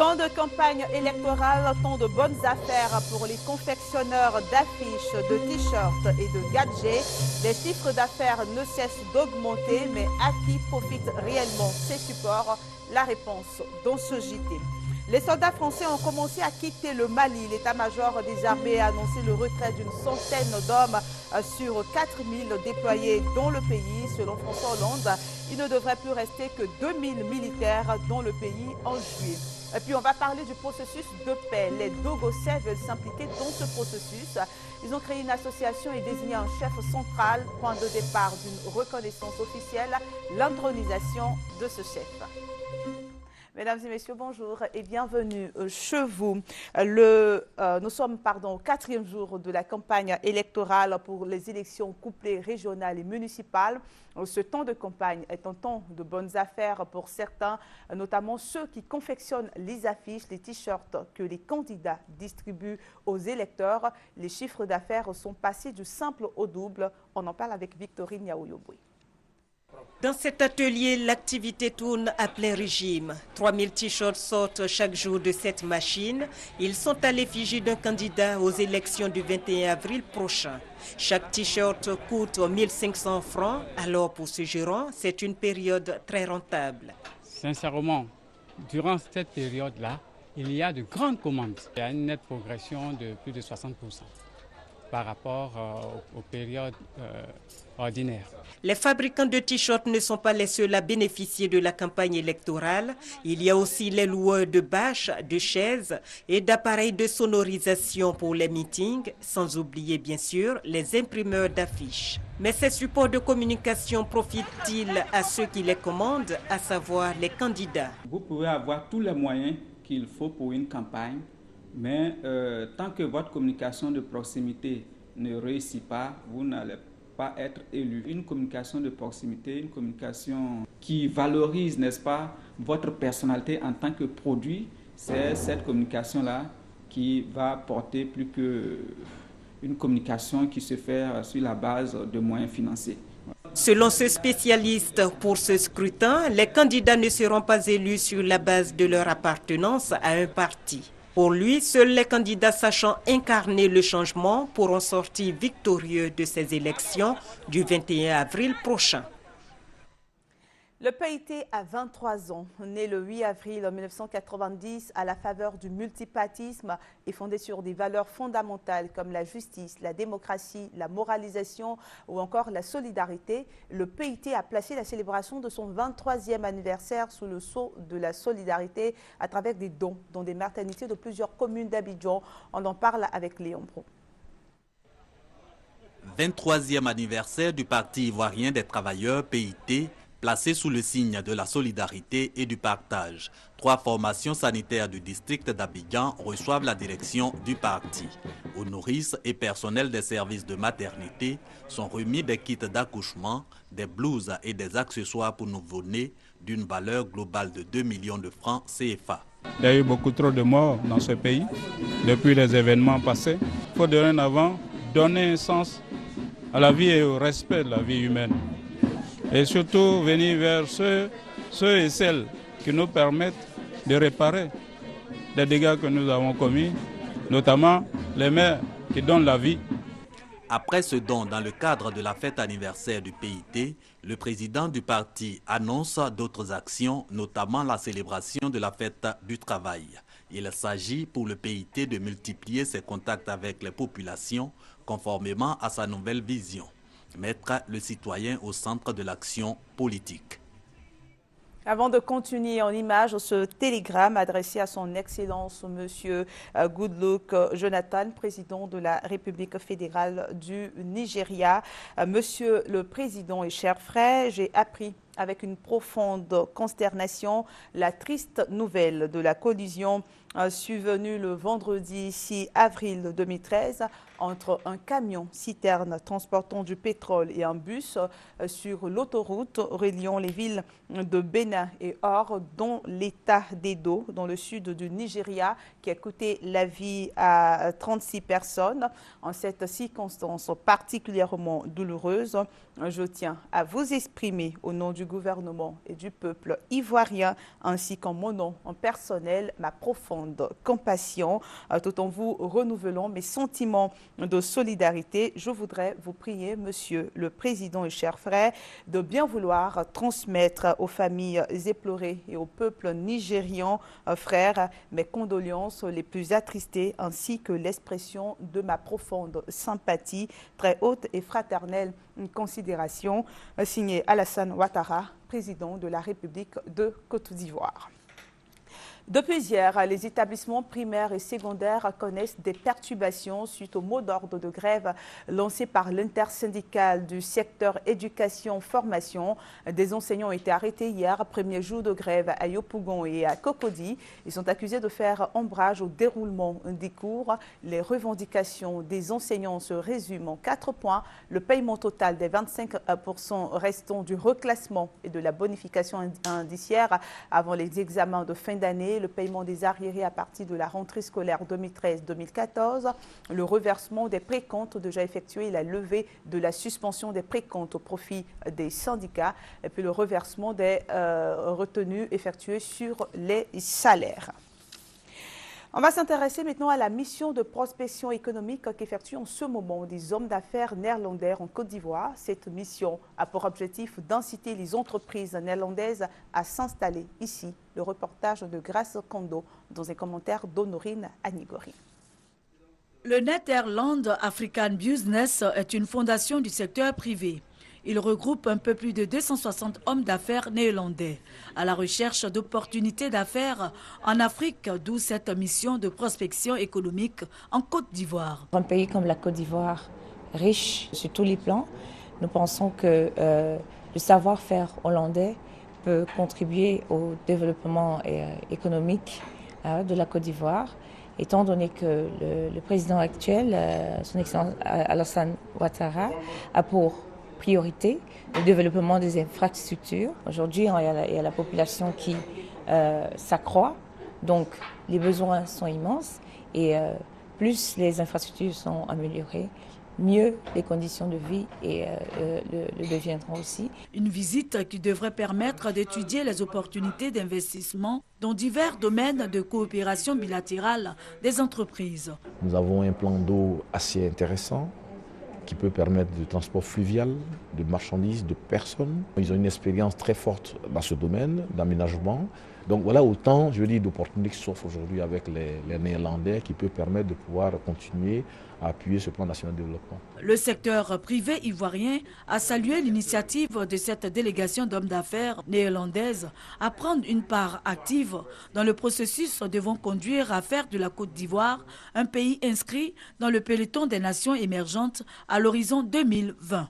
Temps de campagne électorale, temps de bonnes affaires pour les confectionneurs d'affiches, de t-shirts et de gadgets. Les chiffres d'affaires ne cessent d'augmenter, mais à qui profitent réellement ces supports? La réponse dans ce JT. Les soldats français ont commencé à quitter le Mali. L'état-major des armées a annoncé le retrait d'une centaine d'hommes sur 4000 déployés dans le pays. Selon François Hollande, il ne devrait plus rester que 2000 militaires dans le pays en juillet. Et puis on va parler du processus de paix. Les Dogossais veulent s'impliquer dans ce processus. Ils ont créé une association et désigné un chef central, point de départ d'une reconnaissance officielle, l'intronisation de ce chef. Mesdames et messieurs, bonjour et bienvenue chez vous. Nous sommes au 4e jour de la campagne électorale pour les élections couplées régionales et municipales. Ce temps de campagne est un temps de bonnes affaires pour certains, notamment ceux qui confectionnent les affiches, les t-shirts que les candidats distribuent aux électeurs. Les chiffres d'affaires sont passés du simple au double. On en parle avec Victorine Yaouyoboué. Dans cet atelier, l'activité tourne à plein régime. 3000 t-shirts sortent chaque jour de cette machine. Ils sont à l'effigie d'un candidat aux élections du 21 avril prochain. Chaque t-shirt coûte 1500 francs. Alors pour ce gérant, c'est une période très rentable. Sincèrement, durant cette période-là, il y a de grandes commandes. Il y a une nette progression de plus de 60% par rapport aux périodes ordinaires. Les fabricants de t-shirts ne sont pas les seuls à bénéficier de la campagne électorale. Il y a aussi les loueurs de bâches, de chaises et d'appareils de sonorisation pour les meetings, sans oublier bien sûr les imprimeurs d'affiches. Mais ces supports de communication profitent-ils à ceux qui les commandent, à savoir les candidats? Vous pouvez avoir tous les moyens qu'il faut pour une campagne, mais tant que votre communication de proximité ne réussit pas, vous n'allez pas être élu. Une communication de proximité, une communication qui valorise, n'est-ce pas, votre personnalité en tant que produit, c'est cette communication-là qui va porter plus qu'une communication qui se fait sur la base de moyens financiers. Selon ce spécialiste, pour ce scrutin, les candidats ne seront pas élus sur la base de leur appartenance à un parti. Pour lui, seuls les candidats sachant incarner le changement pourront sortir victorieux de ces élections du 21 avril prochain. Le PIT a 23 ans, né le 8 avril 1990 à la faveur du multipartisme et fondé sur des valeurs fondamentales comme la justice, la démocratie, la moralisation ou encore la solidarité. Le PIT a placé la célébration de son 23e anniversaire sous le sceau de la solidarité à travers des dons dans des maternités de plusieurs communes d'Abidjan. On en parle avec Léon Bro. 23e anniversaire du Parti ivoirien des travailleurs PIT, placé sous le signe de la solidarité et du partage. 3 formations sanitaires du district d'Abidjan reçoivent la direction du parti. Aux nourrices et personnels des services de maternité sont remis des kits d'accouchement, des blouses et des accessoires pour nouveau-nés d'une valeur globale de 2 millions de francs CFA. Il y a eu beaucoup trop de morts dans ce pays depuis les événements passés. Il faut dorénavant donner un sens à la vie et au respect de la vie humaine. Et surtout venir vers ceux et celles qui nous permettent de réparer les dégâts que nous avons commis, notamment les mères qui donnent la vie. Après ce don dans le cadre de la fête anniversaire du PIT, le président du parti annonce d'autres actions, notamment la célébration de la fête du travail. Il s'agit pour le PIT de multiplier ses contacts avec les populations conformément à sa nouvelle vision. Mettre le citoyen au centre de l'action politique. Avant de continuer en images, ce télégramme adressé à son Excellence Monsieur Goodluck Jonathan, président de la République fédérale du Nigeria. Monsieur le Président et chers frères, j'ai appris avec une profonde consternation la triste nouvelle de la collision survenu le vendredi 6 avril 2013 entre un camion citerne transportant du pétrole et un bus sur l'autoroute reliant les villes de Bénin et Or, dont l'État d'Edo, dans le sud du Nigeria, qui a coûté la vie à 36 personnes. En cette circonstance particulièrement douloureuse, je tiens à vous exprimer au nom du gouvernement et du peuple ivoirien, ainsi qu'en mon nom en personnel, ma profonde compassion, tout en vous renouvelant mes sentiments de solidarité. Je voudrais vous prier, Monsieur le Président et chers frères, de bien vouloir transmettre aux familles éplorées et au peuple nigérian, frères, mes condoléances les plus attristées ainsi que l'expression de ma profonde sympathie, très haute et fraternelle considération, signé Alassane Ouattara, président de la République de Côte d'Ivoire. Depuis hier, les établissements primaires et secondaires connaissent des perturbations suite au mot d'ordre de grève lancé par l'intersyndicale du secteur éducation-formation. Des enseignants ont été arrêtés hier, premier jour de grève à Yopougon et à Cocody. Ils sont accusés de faire ombrage au déroulement des cours. Les revendications des enseignants se résument en 4 points. Le paiement total des 25% restants du reclassement et de la bonification indiciaire avant les examens de fin d'année, le paiement des arriérés à partir de la rentrée scolaire 2013-2014, le reversement des précomptes déjà effectués et la levée de la suspension des précomptes au profit des syndicats, et puis le reversement des retenues effectuées sur les salaires. On va s'intéresser maintenant à la mission de prospection économique qu'effectuent en ce moment des hommes d'affaires néerlandais en Côte d'Ivoire. Cette mission a pour objectif d'inciter les entreprises néerlandaises à s'installer ici. Le reportage de Grace Kondo dans un commentaire d'Honorine Anigori. Le Netherlands African Business est une fondation du secteur privé. Il regroupe un peu plus de 260 hommes d'affaires néerlandais à la recherche d'opportunités d'affaires en Afrique, d'où cette mission de prospection économique en Côte d'Ivoire. Un pays comme la Côte d'Ivoire, riche sur tous les plans, nous pensons que le savoir-faire hollandais peut contribuer au développement économique de la Côte d'Ivoire, étant donné que le président actuel, son Excellence Alassane Ouattara, a pour priorité, le développement des infrastructures. Aujourd'hui, il y a la population qui s'accroît, donc les besoins sont immenses et plus les infrastructures sont améliorées, mieux les conditions de vie le deviendront aussi. Une visite qui devrait permettre d'étudier les opportunités d'investissement dans divers domaines de coopération bilatérale des entreprises. Nous avons un plan d'eau assez intéressant qui peut permettre du transport fluvial, de marchandises, de personnes. Ils ont une expérience très forte dans ce domaine d'aménagement. Donc voilà autant, je dis, d'opportunités qui s'offrent aujourd'hui avec les Néerlandais qui peut permettre de pouvoir continuer à appuyer ce plan national de développement. Le secteur privé ivoirien a salué l'initiative de cette délégation d'hommes d'affaires néerlandaises à prendre une part active dans le processus devant conduire à faire de la Côte d'Ivoire un pays inscrit dans le peloton des nations émergentes à l'horizon 2020.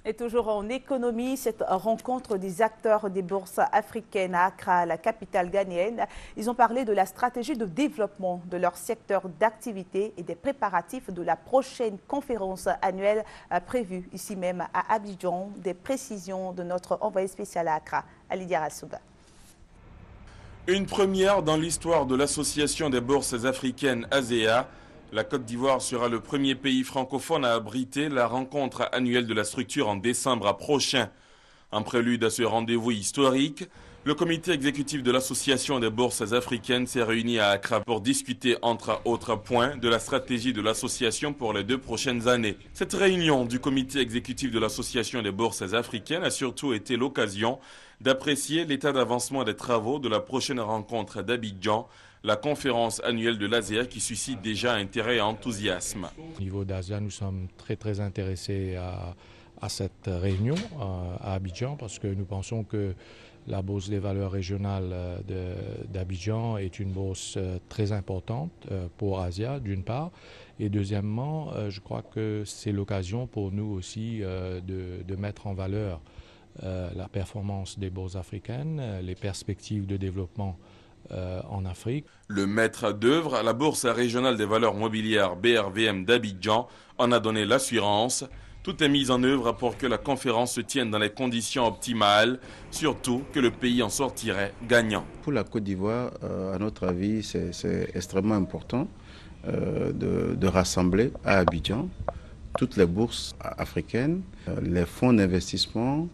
Et toujours en économie, cette rencontre des acteurs des bourses africaines à Accra, la capitale ghanéenne, ils ont parlé de la stratégie de développement de leur secteur d'activité et des préparatifs de la prochaine conférence annuelle prévue ici même à Abidjan. Des précisions de notre envoyé spécial à Accra, Alidia Rassouba. Une première dans l'histoire de l'association des bourses africaines ASEA. La Côte d'Ivoire sera le premier pays francophone à abriter la rencontre annuelle de la structure en décembre prochain. En prélude à ce rendez-vous historique, le comité exécutif de l'association des bourses africaines s'est réuni à Accra pour discuter, entre autres points, de la stratégie de l'association pour les 2 prochaines années. Cette réunion du comité exécutif de l'association des bourses africaines a surtout été l'occasion d'apprécier l'état d'avancement des travaux de la prochaine rencontre d'Abidjan, la conférence annuelle de l'ASEA qui suscite déjà intérêt et enthousiasme. Au niveau d'ASEA, nous sommes très intéressés à cette réunion à Abidjan parce que nous pensons que la bourse des valeurs régionales d'Abidjan est une bourse très importante pour ASEA d'une part et deuxièmement, je crois que c'est l'occasion pour nous aussi de mettre en valeur la performance des bourses africaines, les perspectives de développement en Afrique. Le maître d'œuvre, la Bourse régionale des valeurs mobilières BRVM d'Abidjan, en a donné l'assurance. Tout est mis en œuvre pour que la conférence se tienne dans les conditions optimales, surtout que le pays en sortirait gagnant. Pour la Côte d'Ivoire, à notre avis, c'est extrêmement important de rassembler à Abidjan toutes les bourses africaines, les fonds d'investissement,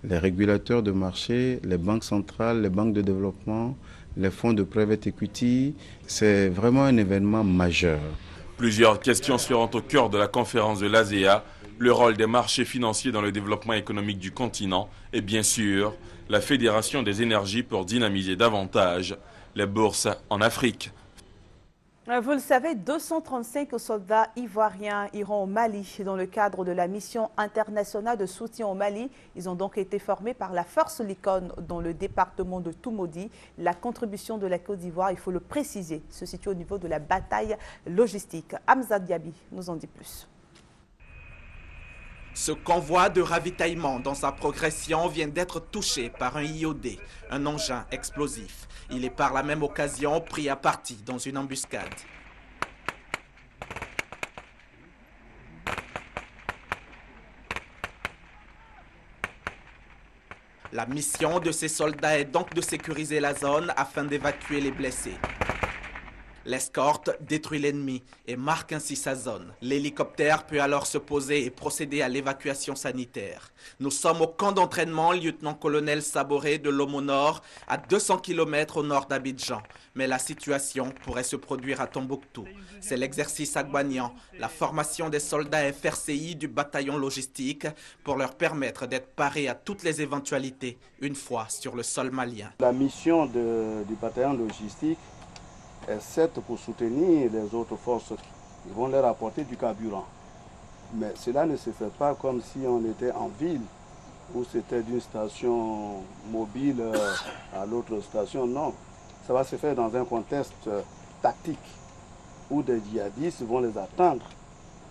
les régulateurs de marché, les banques centrales, les banques de développement, les fonds de private equity. C'est vraiment un événement majeur. Plusieurs questions seront au cœur de la conférence de l'ASEA. Le rôle des marchés financiers dans le développement économique du continent et bien sûr la Fédération des énergies pour dynamiser davantage les bourses en Afrique. Vous le savez, 235 soldats ivoiriens iront au Mali dans le cadre de la mission internationale de soutien au Mali. Ils ont donc été formés par la force Likon dans le département de Toumoudi. La contribution de la Côte d'Ivoire, il faut le préciser, se situe au niveau de la bataille logistique. Hamza Diaby nous en dit plus. Ce convoi de ravitaillement dans sa progression vient d'être touché par un IOD, un engin explosif. Il est par la même occasion pris à partie dans une embuscade. La mission de ces soldats est donc de sécuriser la zone afin d'évacuer les blessés. L'escorte détruit l'ennemi et marque ainsi sa zone. L'hélicoptère peut alors se poser et procéder à l'évacuation sanitaire. Nous sommes au camp d'entraînement lieutenant-colonel Saboré de l'Omo Nord, à 200 km au nord d'Abidjan. Mais la situation pourrait se produire à Tombouctou. C'est l'exercice Agbagnan, la formation des soldats FRCI du bataillon logistique pour leur permettre d'être parés à toutes les éventualités une fois sur le sol malien. La mission du bataillon logistique est certes pour soutenir les autres forces. Ils vont leur apporter du carburant. Mais cela ne se fait pas comme si on était en ville, où c'était d'une station mobile à l'autre station. Non, ça va se faire dans un contexte tactique, où des djihadistes vont les attendre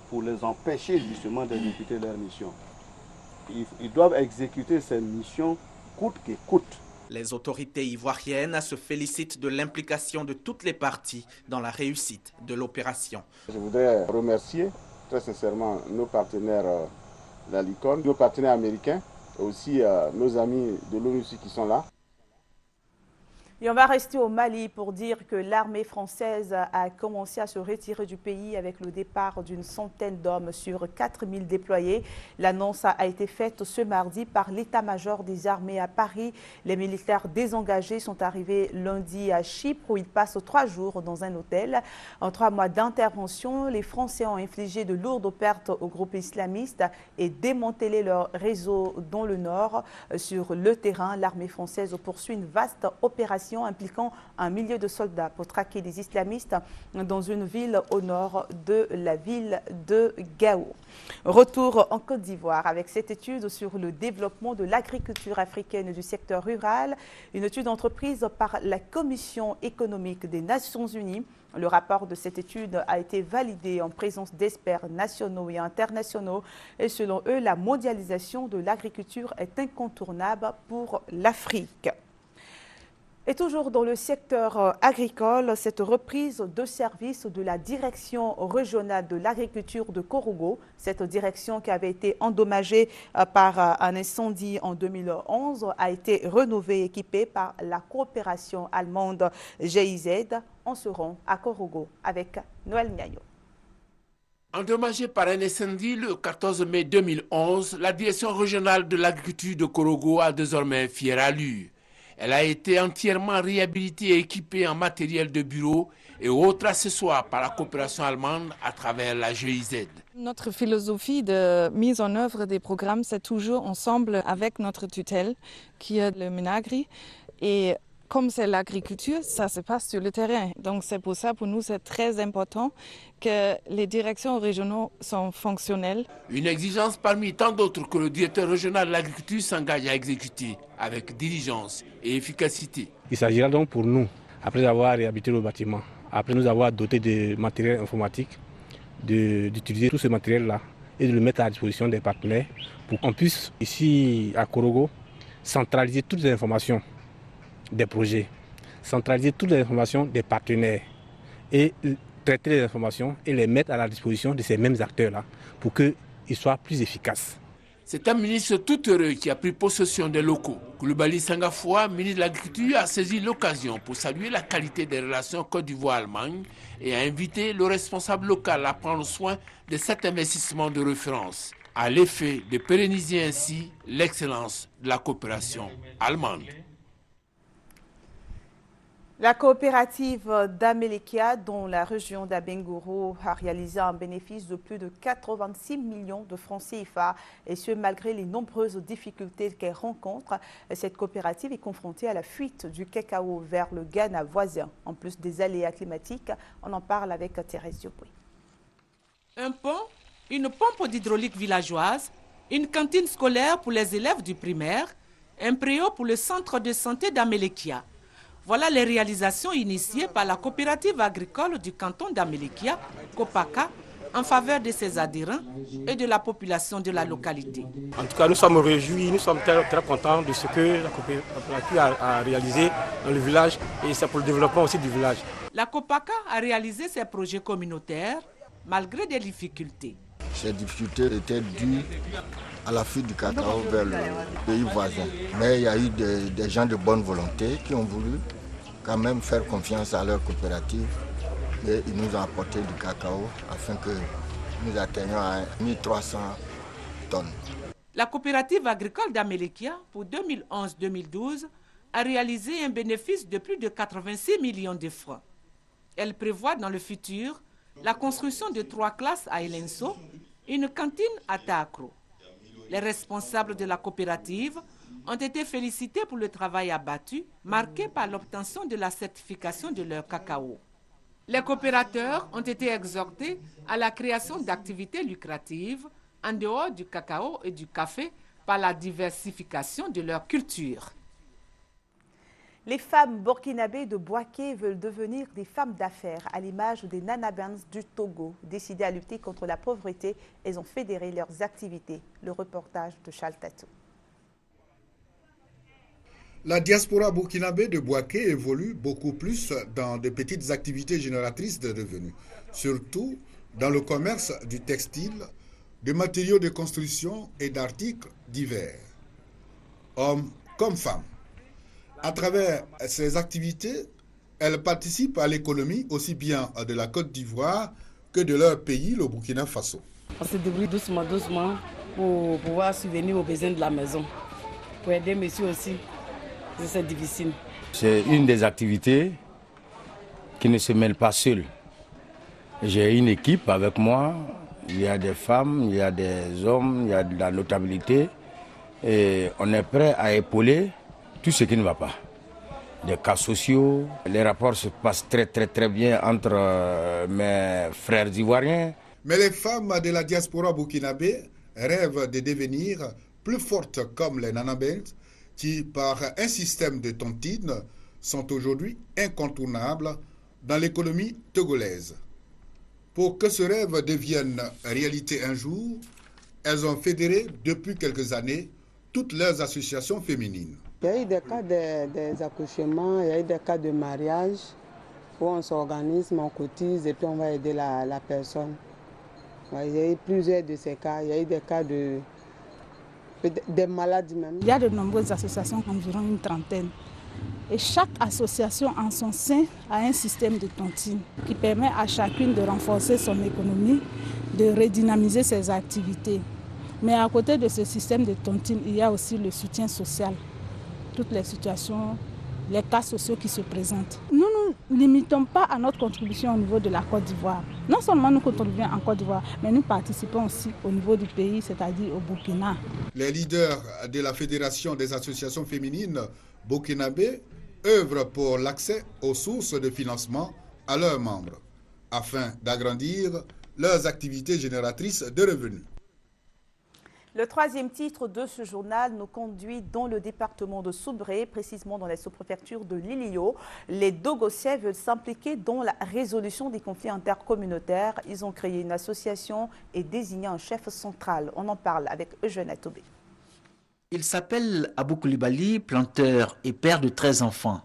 pour les empêcher justement d'exécuter leur mission. Ils doivent exécuter cette mission coûte que coûte. Les autorités ivoiriennes se félicitent de l'implication de toutes les parties dans la réussite de l'opération. Je voudrais remercier très sincèrement nos partenaires la Likon, nos partenaires américains et aussi nos amis de l'ONU qui sont là. Et on va rester au Mali pour dire que l'armée française a commencé à se retirer du pays avec le départ d'une centaine d'hommes sur 4000 déployés. L'annonce a été faite ce mardi par l'état-major des armées à Paris. Les militaires désengagés sont arrivés lundi à Chypre où ils passent 3 jours dans un hôtel. En 3 mois d'intervention, les Français ont infligé de lourdes pertes aux groupes islamistes et démantelé leur réseau dans le nord. Sur le terrain, l'armée française poursuit une vaste opération impliquant un millier de soldats pour traquer les islamistes dans une ville au nord de la ville de Gao. Retour en Côte d'Ivoire avec cette étude sur le développement de l'agriculture africaine et du secteur rural, une étude entreprise par la Commission économique des Nations Unies. Le rapport de cette étude a été validé en présence d'experts nationaux et internationaux et selon eux, la mondialisation de l'agriculture est incontournable pour l'Afrique. Et toujours dans le secteur agricole, cette reprise de service de la direction régionale de l'agriculture de Korogo, cette direction qui avait été endommagée par un incendie en 2011, a été rénovée et équipée par la coopération allemande GIZ. On se rend à Korogo avec Noël Niayo. Endommagée par un incendie le 14 mai 2011, la direction régionale de l'agriculture de Korogo a désormais fière allure. Elle a été entièrement réhabilitée et équipée en matériel de bureau et autres accessoires par la coopération allemande à travers la GIZ. Notre philosophie de mise en œuvre des programmes, c'est toujours ensemble avec notre tutelle, qui est le Minagri. Et comme c'est l'agriculture, ça se passe sur le terrain. Donc c'est pour ça, pour nous, c'est très important que les directions régionales sont fonctionnelles. Une exigence parmi tant d'autres que le directeur régional de l'agriculture s'engage à exécuter avec diligence et efficacité. Il s'agira donc pour nous, après avoir réhabilité le bâtiment, après nous avoir doté de matériel informatique, d'utiliser tout ce matériel-là et de le mettre à disposition des partenaires pour qu'on puisse, ici à Korogo, centraliser toutes les informations des projets. centraliser toutes les informations des partenaires et traiter les informations et les mettre à la disposition de ces mêmes acteurs-là pour qu'ils soient plus efficaces. C'est un ministre tout heureux qui a pris possession des locaux. Coulibaly Sangafoua, ministre de l'Agriculture, a saisi l'occasion pour saluer la qualité des relations Côte d'Ivoire-Allemagne et a invité le responsable local à prendre soin de cet investissement de référence, à l'effet de pérenniser ainsi l'excellence de la coopération allemande. La coopérative d'Amelekia, dont la région d'Abengourou a réalisé un bénéfice de plus de 86 millions de francs CFA, et ce malgré les nombreuses difficultés qu'elle rencontre. Cette coopérative est confrontée à la fuite du cacao vers le Ghana voisin. En plus des aléas climatiques, on en parle avec Thérèse Diopouy. Un pont, une pompe d'hydraulique villageoise, une cantine scolaire pour les élèves du primaire, un préau pour le centre de santé d'Amelekia. Voilà les réalisations initiées par la coopérative agricole du canton d'Amelekia, Copaka, en faveur de ses adhérents et de la population de la localité. En tout cas, nous sommes réjouis, nous sommes très contents de ce que la coopérative a réalisé dans le village et c'est pour le développement aussi du village. La Copaka a réalisé ses projets communautaires malgré des difficultés. Ces difficultés étaient dues à la fuite du cacao vers le pays voisin. Mais il y a eu des gens de bonne volonté qui ont voulu quand même faire confiance à leur coopérative et ils nous ont apporté du cacao afin que nous atteignions à 1300 tonnes. La coopérative agricole d'Amelekia pour 2011-2012 a réalisé un bénéfice de plus de 86 millions de francs. Elle prévoit dans le futur la construction de 3 classes à Elenso, une cantine à Taakro. Les responsables de la coopérative ont été félicités pour le travail abattu, marqué par l'obtention de la certification de leur cacao. Les coopérateurs ont été exhortés à la création d'activités lucratives en dehors du cacao et du café par la diversification de leur culture. Les femmes burkinabées de Bouaké veulent devenir des femmes d'affaires, à l'image des Nanabans du Togo. Décidées à lutter contre la pauvreté, elles ont fédéré leurs activités. Le reportage de Charles Tatou. La diaspora burkinabé de Bouaké évolue beaucoup plus dans de petites activités génératrices de revenus, surtout dans le commerce du textile, de matériaux de construction et d'articles divers, hommes comme femmes. À travers ces activités, elles participent à l'économie aussi bien de la Côte d'Ivoire que de leur pays, le Burkina Faso. On se débrouille doucement pour pouvoir subvenir aux besoins de la maison, pour aider monsieur aussi. C'est difficile. C'est une des activités qui ne se mêle pas seule. J'ai une équipe avec moi, il y a des femmes, il y a des hommes, il y a de la notabilité et on est prêt à épauler tout ce qui ne va pas. Des cas sociaux, les rapports se passent très bien entre mes frères ivoiriens. Mais les femmes de la diaspora burkinabé rêvent de devenir plus fortes comme les Nanabans qui, par un système de tontines, sont aujourd'hui incontournables dans l'économie togolaise. Pour que ce rêve devienne réalité un jour, elles ont fédéré depuis quelques années toutes leurs associations féminines. Il y a eu des cas des accouchements, il y a eu des cas de mariage où on s'organise, on cotise et puis on va aider la personne. Il y a eu plusieurs de ces cas, il y a eu des cas des maladies même. Il y a de nombreuses associations, environ une trentaine. Et chaque association en son sein a un système de tontine qui permet à chacune de renforcer son économie, de redynamiser ses activités. Mais à côté de ce système de tontine, il y a aussi le soutien social. Toutes les situations, les cas sociaux qui se présentent. Nous ne nous limitons pas à notre contribution au niveau de la Côte d'Ivoire. Non seulement nous contribuons en Côte d'Ivoire, mais nous participons aussi au niveau du pays, c'est-à-dire au Burkina. Les leaders de la Fédération des associations féminines burkinabé œuvrent pour l'accès aux sources de financement à leurs membres, afin d'agrandir leurs activités génératrices de revenus. Le troisième titre de ce journal nous conduit dans le département de Soubré, précisément dans la sous-préfecture de Lilio. Les Dogossiens veulent s'impliquer dans la résolution des conflits intercommunautaires. Ils ont créé une association et désigné un chef central. On en parle avec Eugène Atobé. Il s'appelle Abou Coulibaly, planteur et père de 13 enfants.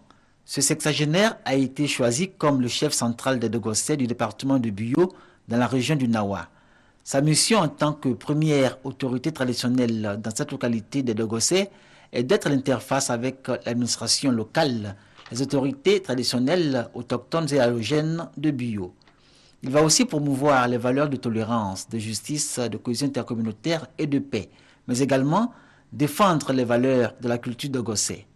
Ce sexagénaire a été choisi comme le chef central des Dogossais du département de Buyo dans la région du Nawa. Sa mission en tant que première autorité traditionnelle dans cette localité des Dogossais est d'être l'interface avec l'administration locale, les autorités traditionnelles autochtones et allogènes de Buyo. Il va aussi promouvoir les valeurs de tolérance, de justice, de cohésion intercommunautaire et de paix, mais également défendre les valeurs de la culture dogossais.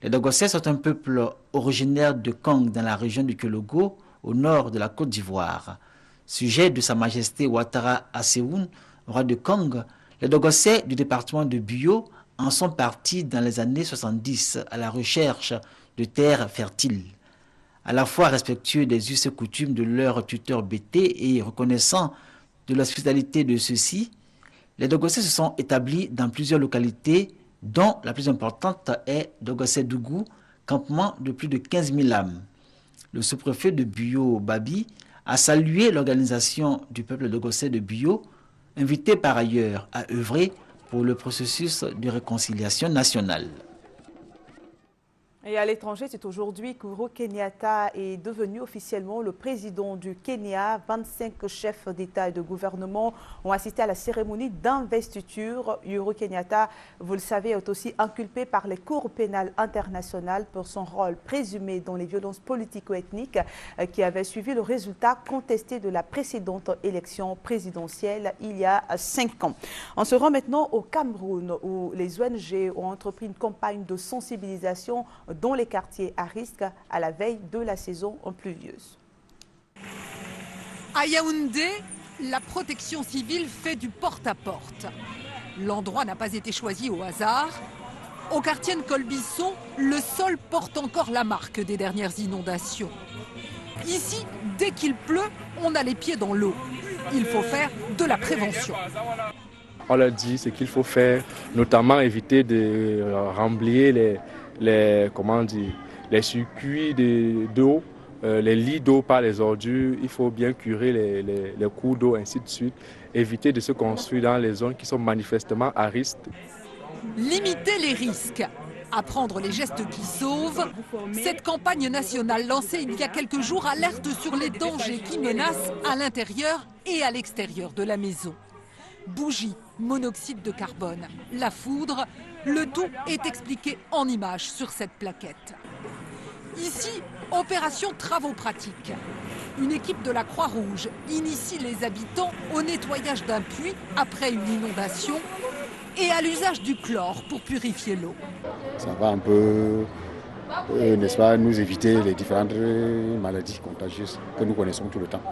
Les Dogossais sont un peuple originaire de Kong dans la région du Kologo, au nord de la Côte d'Ivoire. Sujet de Sa Majesté Ouattara Asseoun, roi de Kong, les Dogossais du département de Buyo en sont partis dans les années 70 à la recherche de terres fertiles. À la fois respectueux des us et coutumes de leurs tuteurs bété et reconnaissant de l'hospitalité de ceux-ci, les Dogossais se sont établis dans plusieurs localités, dont la plus importante est Dogossé-Dougou, campement de plus de 15 000 âmes. Le sous-préfet de Buyo, Babi, a salué l'organisation du peuple dogossais de Buyo, invité par ailleurs à œuvrer pour le processus de réconciliation nationale. Et à l'étranger, c'est aujourd'hui qu'Ouro Kenyatta est devenu officiellement le président du Kenya. 25 chefs d'État et de gouvernement ont assisté à la cérémonie d'investiture. Uhuru Kenyatta, vous le savez, est aussi inculpé par les cours pénales internationales pour son rôle présumé dans les violences politico-ethniques qui avaient suivi le résultat contesté de la précédente élection présidentielle il y a 5 ans. On se rend maintenant au Cameroun où les ONG ont entrepris une campagne de sensibilisation dans les quartiers à risque à la veille de la saison pluvieuse. À Yaoundé, la protection civile fait du porte-à-porte. L'endroit n'a pas été choisi au hasard. Au quartier Nkolbisson, le sol porte encore la marque des dernières inondations. Ici, dès qu'il pleut, on a les pieds dans l'eau. Il faut faire de la prévention. On leur dit ce qu'il faut faire, notamment éviter de remplir les circuits d'eau, les lits d'eau par les ordures. Il faut bien curer les cours d'eau, ainsi de suite. Éviter de se construire dans les zones qui sont manifestement à risque. Limiter les risques, apprendre les gestes qui sauvent. Cette campagne nationale lancée il y a quelques jours alerte sur les dangers qui menacent à l'intérieur et à l'extérieur de la maison. Bougies, monoxyde de carbone, la foudre, le tout est expliqué en images sur cette plaquette. Ici, opération travaux pratiques. Une équipe de la Croix-Rouge initie les habitants au nettoyage d'un puits après une inondation et à l'usage du chlore pour purifier l'eau. Ça va un peu, n'est-ce pas, nous éviter les différentes maladies contagieuses que nous connaissons tout le temps.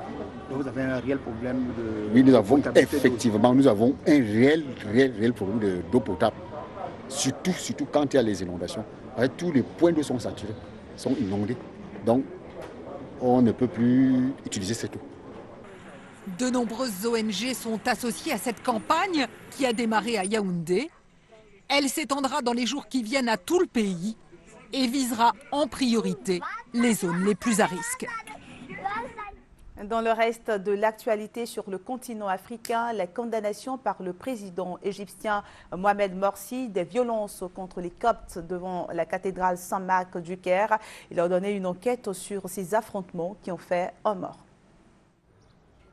Vous avez un réel problème de... Oui, nous avons effectivement un réel problème d'eau potable. Surtout quand il y a les inondations. Tous les points d'eau sont saturés, sont inondés. Donc, on ne peut plus utiliser cette eau. De nombreuses ONG sont associées à cette campagne qui a démarré à Yaoundé. Elle s'étendra dans les jours qui viennent à tout le pays et visera en priorité les zones les plus à risque. Dans le reste de l'actualité sur le continent africain, la condamnation par le président égyptien Mohamed Morsi des violences contre les Coptes devant la cathédrale Saint-Marc du Caire. Il a ordonné une enquête sur ces affrontements qui ont fait un mort.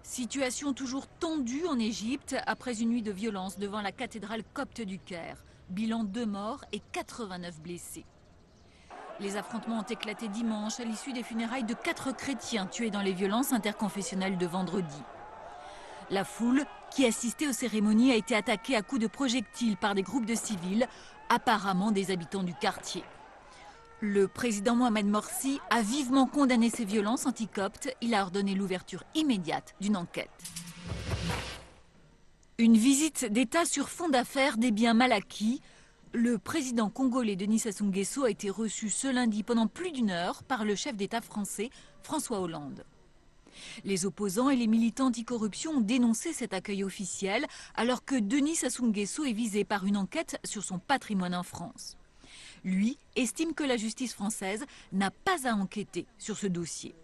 Situation toujours tendue en Égypte après une nuit de violence devant la cathédrale copte du Caire. Bilan 2 morts et 89 blessés. Les affrontements ont éclaté dimanche à l'issue des funérailles de 4 chrétiens tués dans les violences interconfessionnelles de vendredi. La foule qui assistait aux cérémonies a été attaquée à coups de projectiles par des groupes de civils, apparemment des habitants du quartier. Le président Mohamed Morsi a vivement condamné ces violences anti-coptes. Il a ordonné l'ouverture immédiate d'une enquête. Une visite d'État sur fond d'affaires des biens mal acquis. Le président congolais Denis Sassou Nguesso a été reçu ce lundi pendant plus d'1 heure par le chef d'État français François Hollande. Les opposants et les militants anticorruption ont dénoncé cet accueil officiel alors que Denis Sassou Nguesso est visé par une enquête sur son patrimoine en France. Lui estime que la justice française n'a pas à enquêter sur ce dossier.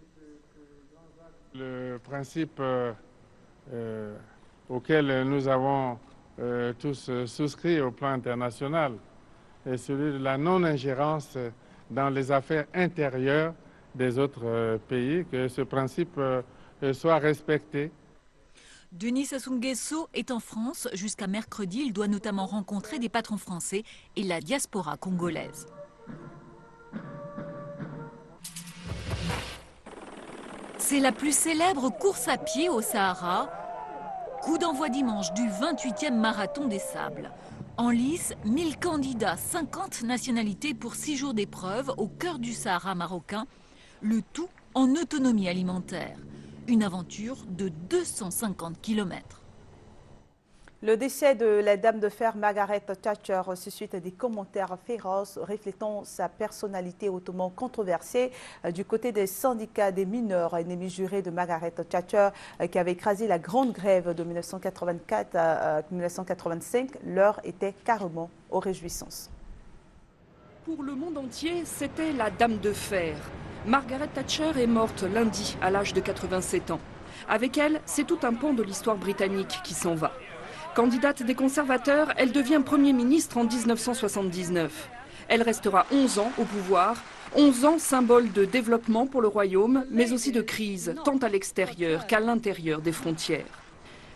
Le principe auquel nous avons tous souscrit au plan international est celui de la non-ingérence dans les affaires intérieures des autres pays, que ce principe soit respecté. Denis Sassou Nguesso est en France jusqu'à mercredi. Il doit notamment rencontrer des patrons français et la diaspora congolaise. C'est la plus célèbre course à pied au Sahara. Coup d'envoi dimanche du 28e marathon des Sables. En lice, 1000 candidats, 50 nationalités pour 6 jours d'épreuve au cœur du Sahara marocain. Le tout en autonomie alimentaire. Une aventure de 250 km. Le décès de la dame de fer Margaret Thatcher suscite des commentaires féroces reflétant sa personnalité hautement controversée du côté des syndicats des mineurs ennemis jurés de Margaret Thatcher qui avait écrasé la grande grève de 1984 à 1985. L'heure était carrément aux réjouissances. Pour le monde entier, c'était la dame de fer. Margaret Thatcher est morte lundi à l'âge de 87 ans. Avec elle, c'est tout un pan de l'histoire britannique qui s'en va. Candidate des conservateurs, elle devient Premier ministre en 1979. Elle restera 11 ans au pouvoir, 11 ans symbole de développement pour le royaume, mais aussi de crise, tant à l'extérieur qu'à l'intérieur des frontières.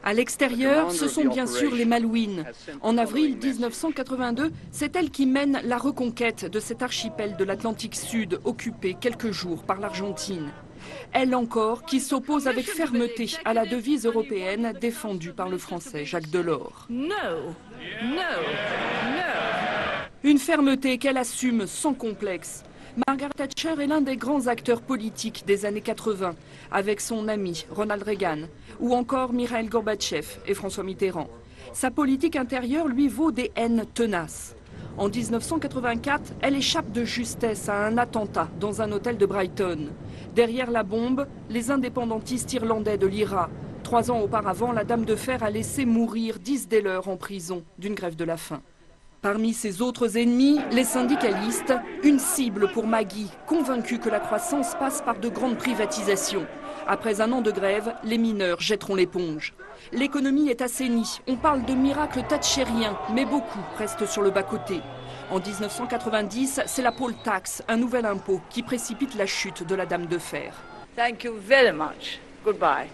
À l'extérieur, ce sont bien sûr les Malouines. En avril 1982, c'est elle qui mène la reconquête de cet archipel de l'Atlantique Sud, occupé quelques jours par l'Argentine. Elle encore qui s'oppose avec fermeté à la devise européenne défendue par le français Jacques Delors. Une fermeté qu'elle assume sans complexe. Margaret Thatcher est l'un des grands acteurs politiques des années 80, avec son ami Ronald Reagan, ou encore Mikhaïl Gorbatchev et François Mitterrand. Sa politique intérieure lui vaut des haines tenaces. En 1984, elle échappe de justesse à un attentat dans un hôtel de Brighton. Derrière la bombe, les indépendantistes irlandais de l'IRA. 3 ans auparavant, la dame de fer a laissé mourir 10 des leurs en prison d'une grève de la faim. Parmi ses autres ennemis, les syndicalistes, une cible pour Maggie, convaincue que la croissance passe par de grandes privatisations. Après un an de grève, les mineurs jetteront l'éponge. L'économie est assainie, on parle de miracle thatchérien, mais beaucoup restent sur le bas-côté. En 1990, c'est la poll tax, un nouvel impôt, qui précipite la chute de la dame de fer. Thank you very much. Goodbye.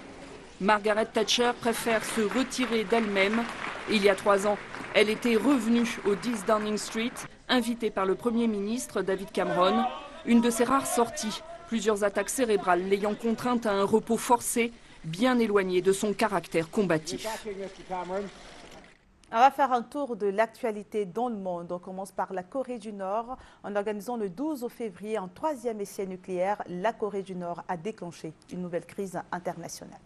Margaret Thatcher préfère se retirer d'elle-même. Il y a 3 ans, elle était revenue au 10 Downing Street, invitée par le Premier ministre David Cameron. Une de ses rares sorties, plusieurs attaques cérébrales l'ayant contrainte à un repos forcé, bien éloigné de son caractère combatif. On va faire un tour de l'actualité dans le monde. On commence par la Corée du Nord. En organisant le 12 février un 3e essai nucléaire, la Corée du Nord a déclenché une nouvelle crise internationale.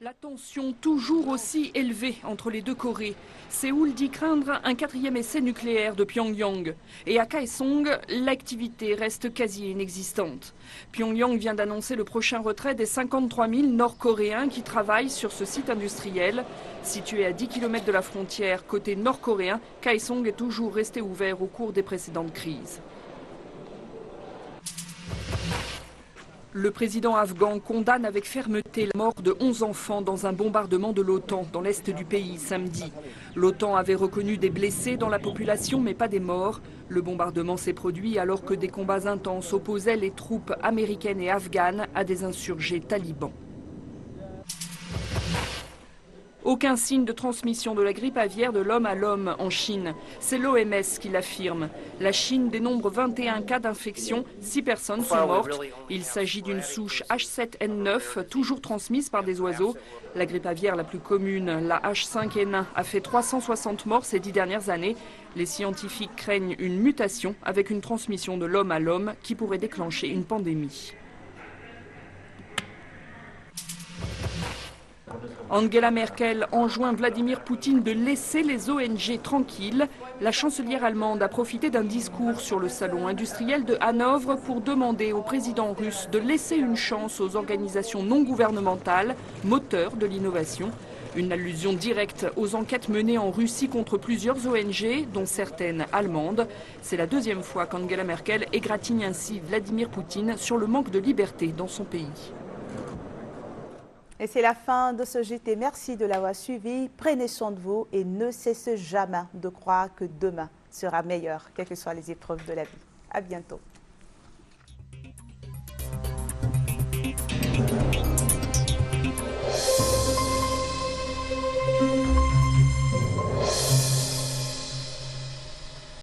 La tension toujours aussi élevée entre les deux Corées. Séoul dit craindre un 4e essai nucléaire de Pyongyang. Et à Kaesong, l'activité reste quasi inexistante. Pyongyang vient d'annoncer le prochain retrait des 53 000 Nord-Coréens qui travaillent sur ce site industriel. Situé à 10 km de la frontière côté nord-coréen, Kaesong est toujours resté ouvert au cours des précédentes crises. Le président afghan condamne avec fermeté la mort de 11 enfants dans un bombardement de l'OTAN dans l'est du pays samedi. L'OTAN avait reconnu des blessés dans la population mais pas des morts. Le bombardement s'est produit alors que des combats intenses opposaient les troupes américaines et afghanes à des insurgés talibans. Aucun signe de transmission de la grippe aviaire de l'homme à l'homme en Chine. C'est l'OMS qui l'affirme. La Chine dénombre 21 cas d'infection, 6 personnes sont mortes. Il s'agit d'une souche H7N9, toujours transmise par des oiseaux. La grippe aviaire la plus commune, la H5N1, a fait 360 morts ces 10 dernières années. Les scientifiques craignent une mutation avec une transmission de l'homme à l'homme qui pourrait déclencher une pandémie. Angela Merkel enjoint Vladimir Poutine de laisser les ONG tranquilles. La chancelière allemande a profité d'un discours sur le salon industriel de Hanovre pour demander au président russe de laisser une chance aux organisations non gouvernementales, moteurs de l'innovation. Une allusion directe aux enquêtes menées en Russie contre plusieurs ONG, dont certaines allemandes. C'est la 2e fois qu'Angela Merkel égratigne ainsi Vladimir Poutine sur le manque de liberté dans son pays. Et c'est la fin de ce JT. Merci de l'avoir suivi. Prenez soin de vous et ne cessez jamais de croire que demain sera meilleur, quelles que soient les épreuves de la vie. À bientôt.